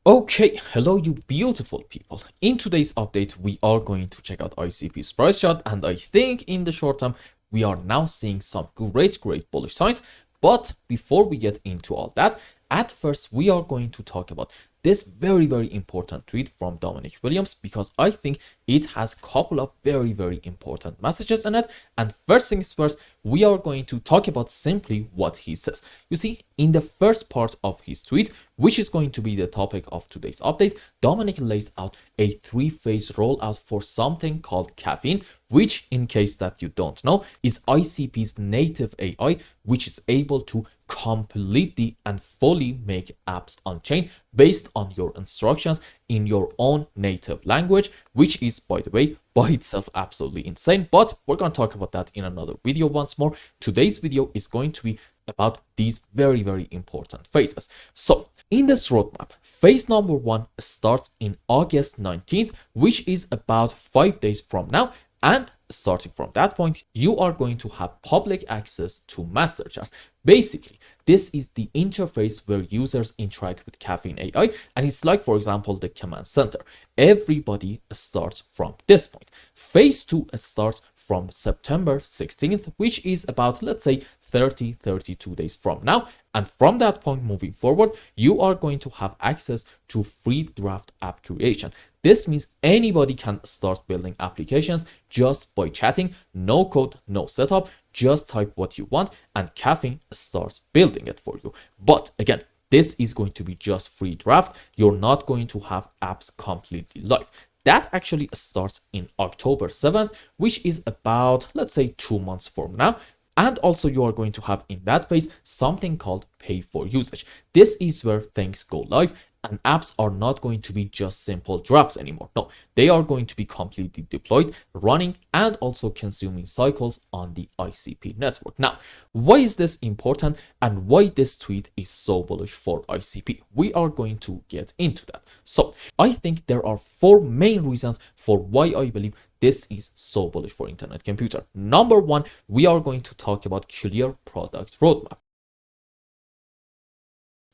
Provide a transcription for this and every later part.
Okay, hello you beautiful people. In today's update, we are going to check out ICP's price chart, and I think in the short term, we are now seeing some great bullish signs. But before we get into all that, at first we are going to talk about this very important tweet from Dominic Williams, because I think it has a couple of very important messages in it. And first things first, we are going to talk about simply what he says. You see, in the first part of his tweet, which is going to be the topic of today's update, Dominic lays out a three-phase rollout for something called Caffeine, which, in case that you don't know, is ICP's native AI, which is able to completely and fully make apps on chain based on your instructions in your own native language, which is, by the way, by itself absolutely insane. But we're going to talk about that in another video once more. Today's video is going to be about these very important phases. So in this roadmap, phase number one starts in August 19th, which is about 5 days from now. And starting from that point, you are going to have public access to master charts. Basically, this is the interface where users interact with Caffeine AI, and it's like, for example, the command center. Everybody starts from this point. Phase 2 starts from September 16th, which is about, let's say, 32 days from now. And from that point moving forward, you are going to have access to free draft app creation. This means anybody can start building applications just by chatting, no code, no setup, just type what you want and Caffeine starts building it for you. But again, this is going to be just free draft. You're not going to have apps completely live. That actually starts in October 7th, which is about, let's say, 2 months from now. And also you are going to have in that phase something called pay for usage. This is where things go live and apps are not going to be just simple drafts anymore. No, they are going to be completely deployed, running, and also consuming cycles on the ICP network. Now, why is this important and why this tweet is so bullish for ICP? We are going to get into that. So I think there are 4 main reasons for why I believe this is so bullish for internet computer. Number 1, we are going to talk about clear product roadmap.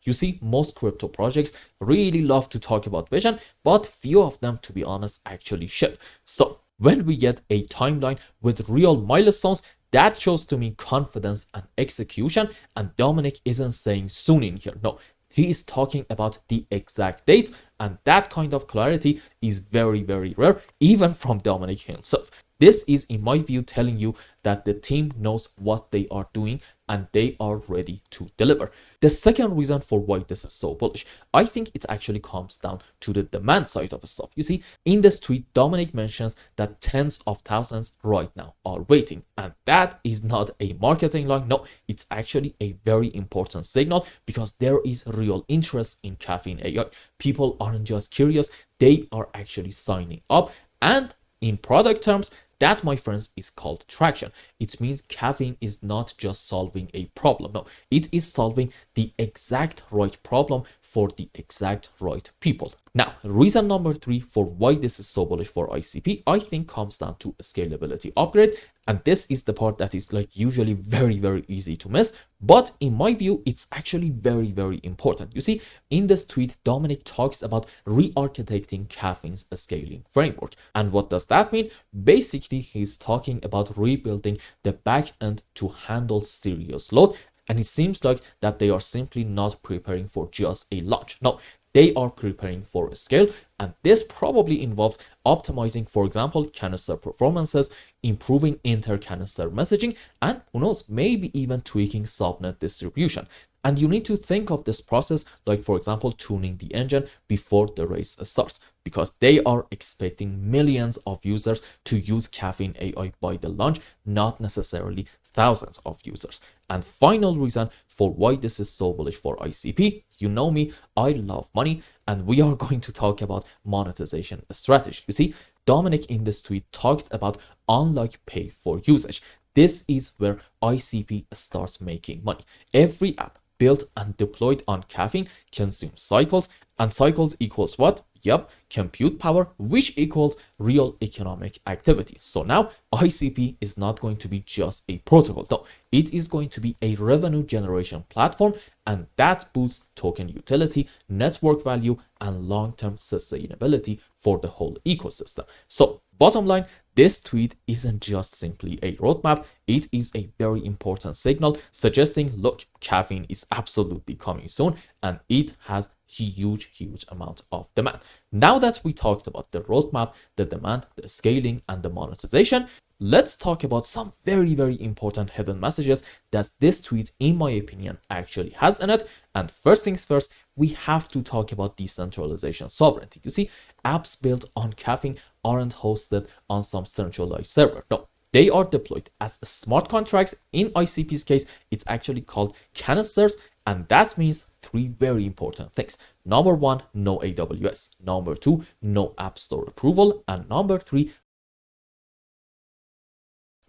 You see, most crypto projects really love to talk about vision, but few of them, to be honest, actually should. So when we get a timeline with real milestones, that shows to me confidence and execution, and Dominic isn't saying soon in here. No, he is talking about the exact dates, and that kind of clarity is very rare, even from Dominic himself. This is, in my view, telling you that the team knows what they are doing and they are ready to deliver. The second reason for why this is so bullish, I think it actually comes down to the demand side of stuff. You see, in this tweet, Dominic mentions that tens of thousands right now are waiting. And that is not a marketing line. No, it's actually a very important signal because there is real interest in Caffeine AI. People aren't just curious, they are actually signing up. And in product terms, that, my friends, is called traction. It means Caffeine is not just solving a problem. No, it is solving the exact right problem for the exact right people. Now, reason number 3 for why this is so bullish for ICP, I think comes down to a scalability upgrade. And this is the part that is like usually very easy to miss. But in my view, it's actually very important. You see, in this tweet, Dominic talks about re-architecting Caffeine's scaling framework. And what does that mean? Basically, he's talking about rebuilding the backend to handle serious load. And it seems like that they are simply not preparing for just a launch. No, they are preparing for a scale, and this probably involves optimizing, for example, canister performances, improving inter-canister messaging, and who knows, maybe even tweaking subnet distribution. And you need to think of this process like, for example, tuning the engine before the race starts, because they are expecting millions of users to use Caffeine AI by the launch, not necessarily thousands of users. And final reason for why this is so bullish for ICP, you know me, I love money, and we are going to talk about monetization strategy. You see, Dominic in this tweet talks about unlike pay for usage. This is where ICP starts making money. Every app built and deployed on Caffeine consumes cycles, and cycles equals what? Yep, compute power, which equals real economic activity. So now ICP is not going to be just a protocol, no, it is going to be a revenue generation platform, and that boosts token utility, network value, and long-term sustainability for the whole ecosystem. So bottom line, this tweet isn't just simply a roadmap, it is a very important signal suggesting, look, caffeine is absolutely coming soon and it has huge amount of demand. Now that we talked about the roadmap, the demand, the scaling, and the monetization, let's talk about some very important hidden messages that this tweet, in my opinion, actually has in it. And first things first, we have to talk about decentralization sovereignty. You see, apps built on caffeine aren't hosted on some centralized server. No, they are deployed as smart contracts. In ICP's case, it's actually called canisters, and that means three very important things. Number one, no AWS. Number two, no App Store approval. And number three,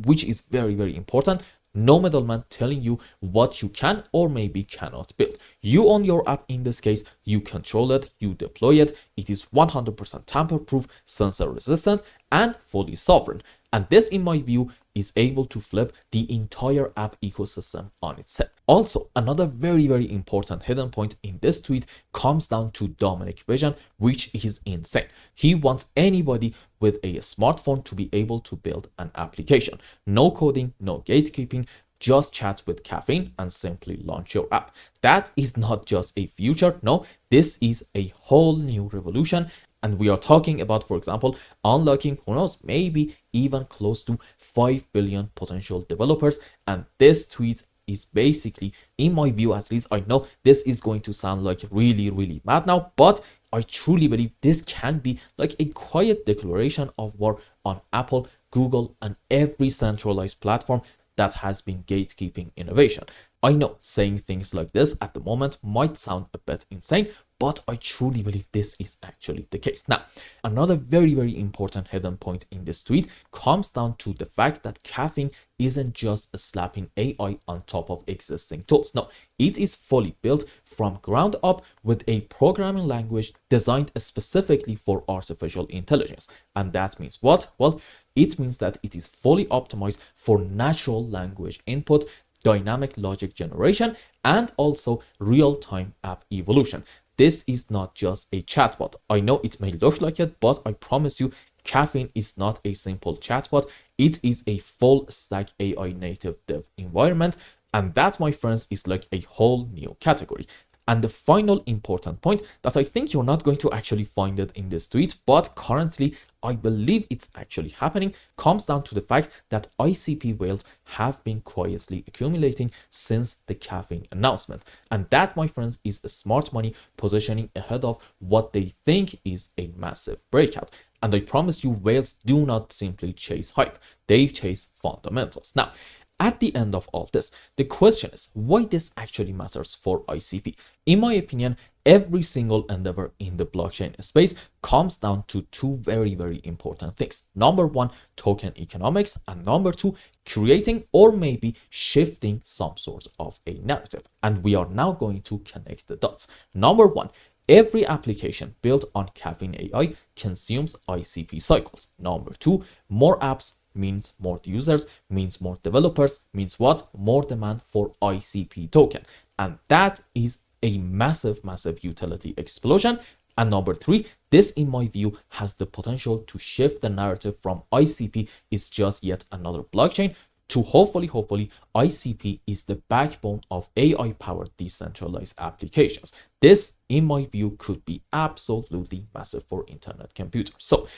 which is very important, no middleman telling you what you can or maybe cannot build. You own your app in this case, you control it, you deploy it. It is 100% tamper-proof, censor resistant, and fully sovereign. And this, in my view, is able to flip the entire app ecosystem on its head. Also, another very important hidden point in this tweet comes down to Dominic vision, which is insane. He wants anybody with a smartphone to be able to build an application. No coding, no gatekeeping, just chat with caffeine and simply launch your app. That is not just a future, no, this is a whole new revolution. And we are talking about, for example, unlocking, who knows, maybe even close to 5 billion potential developers. And this tweet is basically, in my view at least, I know this is going to sound like really mad now, but I truly believe this can be like a quiet declaration of war on Apple, Google, and every centralized platform that has been gatekeeping innovation. I know saying things like this at the moment might sound a bit insane, but I truly believe this is actually the case. Now, another very important hidden point in this tweet comes down to the fact that caffeine isn't just slapping AI on top of existing tools. No, it is fully built from ground up with a programming language designed specifically for artificial intelligence. And that means what? Well, it means that it is fully optimized for natural language input, dynamic logic generation, and also real-time app evolution. This is not just a chatbot. I know it may look like it, but I promise you, caffeine is not a simple chatbot. It is a full stack AI native dev environment. And that, my friends, is like a whole new category. And the final important point that I think you're not going to actually find it in this tweet, but currently I believe it's actually happening, comes down to the fact that ICP whales have been quietly accumulating since the caffeine announcement. And that, my friends, is smart money positioning ahead of what they think is a massive breakout. And I promise you, whales do not simply chase hype, they chase fundamentals. Now, at the end of all this, the question is why this actually matters for ICP. In my opinion, every single endeavor in the blockchain space comes down to two very important things. Number one, token economics, and number two, creating or maybe shifting some sort of a narrative. And we are now going to connect the dots. Number one, every application built on Caffeine AI consumes ICP cycles. Number two, more apps means more users, means more developers, means what? More demand for ICP token. And that is a massive utility explosion. And number three, this, in my view, has the potential to shift the narrative from ICP is just yet another blockchain to hopefully ICP is the backbone of AI-powered decentralized applications. This, in my view, could be absolutely massive for internet computers. So,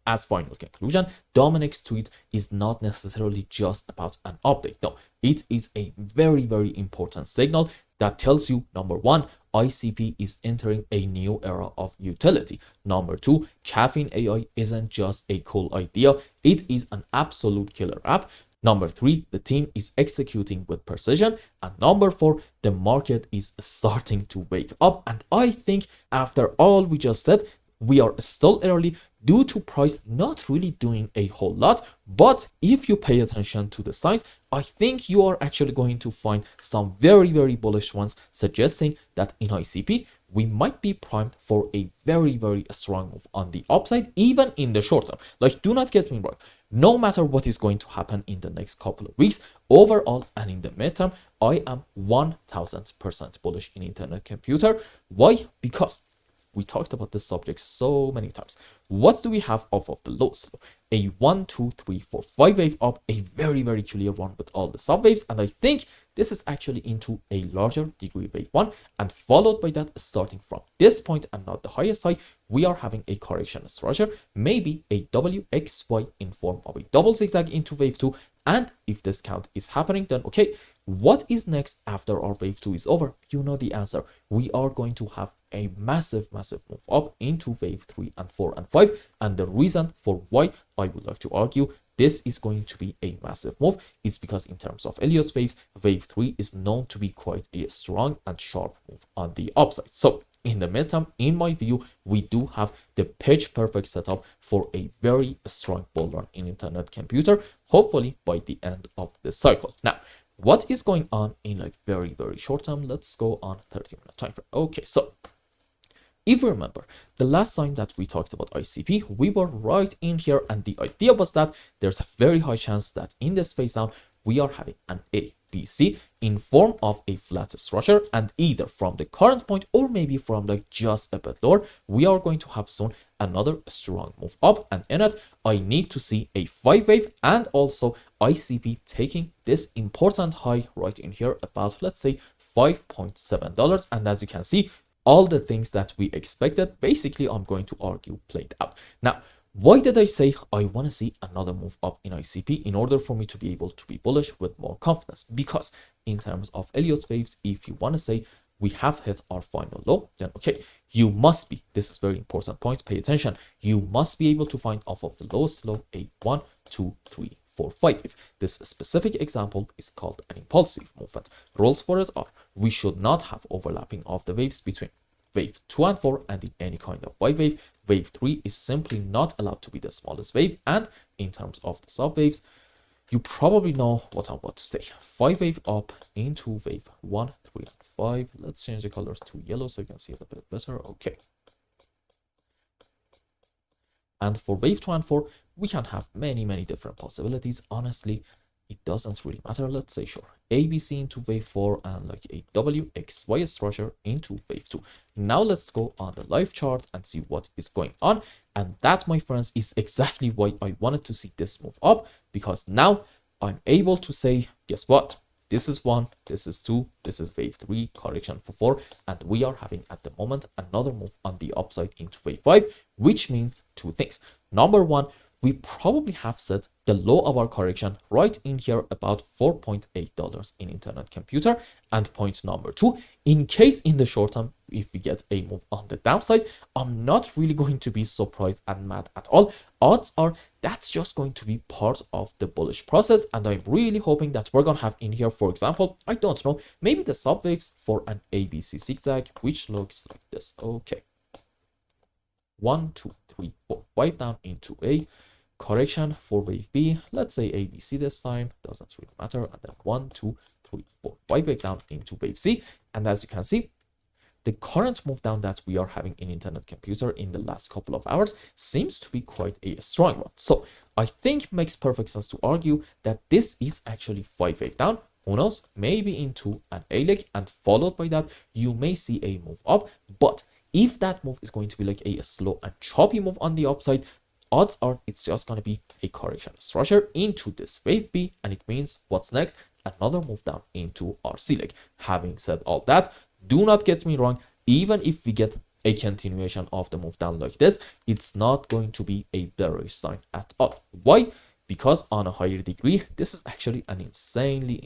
as final conclusion, Dominic's tweet is not necessarily just about an update. No, it is a very important signal that tells you, number one, ICP is entering a new era of utility. Number two, Caffeine AI isn't just a cool idea, it is an absolute killer app. Number three, the team is executing with precision. And number four, the market is starting to wake up. And I think after all we just said, we are still early due to price not really doing a whole lot, but if you pay attention to the signs, I think you are actually going to find some very bullish ones suggesting that in ICP we might be primed for a very, very strong move on the upside, even in the short term. Like, do not get me wrong. No matter what is going to happen in the next couple of weeks, overall and in the midterm, I am 1000% bullish in internet computer. Why? Because we talked about this subject so many times. What do we have off of the lows? A 1, 2, 3, 4, 5 wave up, a very, very clear one with all the sub waves. And I think this is actually into a larger degree wave 1. And followed by that, starting from this point and not the highest high, we are having a correction structure, maybe a WXY in form of a double zigzag into wave 2. And if this count is happening, then okay, what is next after our wave 2 is over? You know the answer. We are going to have a massive, massive move up into wave 3 and 4 and 5. And the reason for why I would like to argue this is going to be a massive move is because in terms of Elliott waves, wave 3 is known to be quite a strong and sharp move on the upside. So in the midterm, in my view, we do have the pitch perfect setup for a very strong bull run in internet computer, hopefully by the end of the cycle. Now, what is going on in like very, very short term? Let's go on 30-minute time frame. Okay, so if you remember, the last time that we talked about ICP, we were right in here, and the idea was that there's a very high chance that in this phase down, we are having an A, B, C in form of a flat structure, and either from the current point or maybe from like just a bit lower, we are going to have soon another strong move up. And in it, I need to see a 5 wave and also ICP taking this important high right in here about, let's say, $5.7. And as you can see, all the things that we expected, basically, I'm going to argue played out. Now, why did I say I want to see another move up in ICP in order for me to be able to be bullish with more confidence? Because in terms of Elliott waves, if you want to say we have hit our final low, then okay, you must be, this is a very important point, pay attention, you must be able to find off of the lowest low a 1, 2, 3, 4, 5 wave. This specific example is called an impulsive movement. Rules for it are, we should not have overlapping of the waves between wave 2 and 4 and in any kind of 5 wave. Wave 3 is simply not allowed to be the smallest wave. And in terms of the sub waves, you probably know what I'm about to say. 5 wave up into wave 1, 3, and 5. Let's change the colors to yellow so you can see it a bit better. Okay. And for wave 2 and 4, we can have many, many different possibilities. Honestly, it doesn't really matter. Let's say, sure, ABC into wave 4 and like a WXY structure into wave 2. Now let's go on the live chart and see what is going on. And that, my friends, is exactly why I wanted to see this move up, because now I'm able to say, guess what? This is 1, this is 2, this is wave 3, correction for 4, and we are having at the moment another move on the upside into wave 5, which means two things. Number one, we probably have set the low of our correction right in here about $4.8 in internet computer. And point number two, in case in the short term, if we get a move on the downside, I'm not really going to be surprised and mad at all. Odds are that's just going to be part of the bullish process. And I'm really hoping that we're going to have in here, for example, I don't know, maybe the sub waves for an ABC zigzag, which looks like this. Okay. 1, 2, 3, 4, 5 down into A. Correction for wave B, let's say ABC this time, doesn't really matter, and then 1, 2, 3, 4, 5 wave down into wave C. And as you can see, the current move down that we are having in internet computer in the last couple of hours seems to be quite a strong one. So I think makes perfect sense to argue that this is actually 5 wave down. Who knows, maybe into an A leg, and followed by that you may see a move up. But if that move is going to be like a slow and choppy move on the upside, odds are it's just going to be a correction structure into this wave B, and it means what's next? Another move down into our C leg. Having said all that, do not get me wrong, even if we get a continuation of the move down like this, it's not going to be a bearish sign at all. Why? Because on a higher degree, this is actually an insanely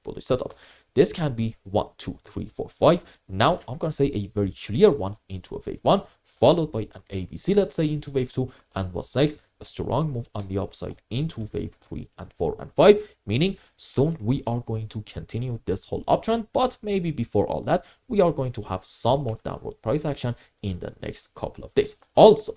bullish setup. This can be 1, 2, 3, 4, 5. Now I'm going to say a very clear one into a wave 1, followed by an ABC, let's say, into wave 2. And what's next? A strong move on the upside into wave 3 and 4 and 5. Meaning soon we are going to continue this whole uptrend. But maybe before all that, we are going to have some more downward price action in the next couple of days. Also,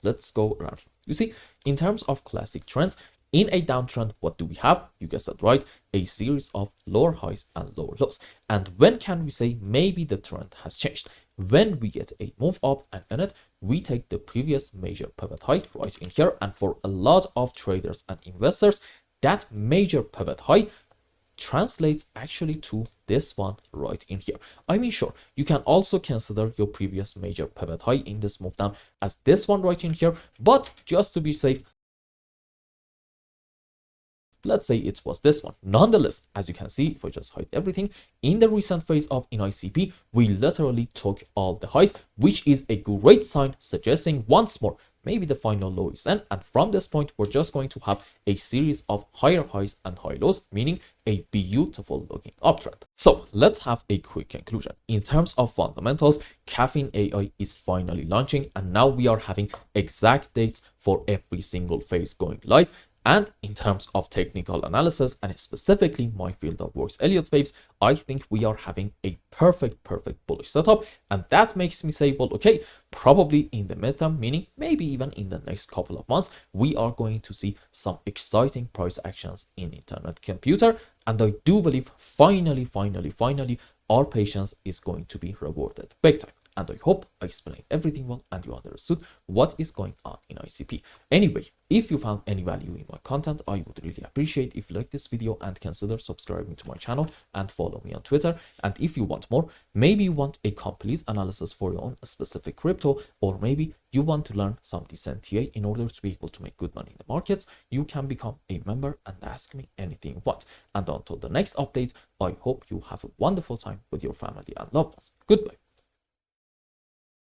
let's go around. You see, in terms of classic trends, in a downtrend, what do we have? You guessed it right, a series of lower highs and lower lows. And when can we say maybe the trend has changed? when we get a move up and in it, we take the previous major pivot high right in here. And for a lot of traders and investors, that major pivot high translates actually to this one right in here. I mean, sure, you can also consider your previous major pivot high in this move down as this one right in here, but just to be safe, let's say it was this one. Nonetheless, as you can see, if I just hide everything, in the recent phase up in ICP, we literally took all the highs, which is a great sign suggesting once more, maybe the final low is in, and from this point, we're just going to have a series of higher highs and high lows, meaning a beautiful looking uptrend. So let's have a quick conclusion. In terms of fundamentals, Caffeine AI is finally launching, and now we are having exact dates for every single phase going live. And in terms of technical analysis, and specifically my field of works, Elliott waves, I think we are having a perfect bullish setup. And that makes me say, well, okay, probably in the midterm, meaning maybe even in the next couple of months, we are going to see some exciting price actions in internet computer. And I do believe finally, our patience is going to be rewarded big time. And I hope I explained everything well and you understood what is going on in ICP. Anyway, if you found any value in my content, I would really appreciate if you like this video and consider subscribing to my channel and follow me on Twitter. And if you want more, maybe you want a complete analysis for your own specific crypto, or maybe you want to learn some decent TA in order to be able to make good money in the markets, you can become a member and ask me anything you want. And until the next update, I hope you have a wonderful time with your family and loved ones. Goodbye.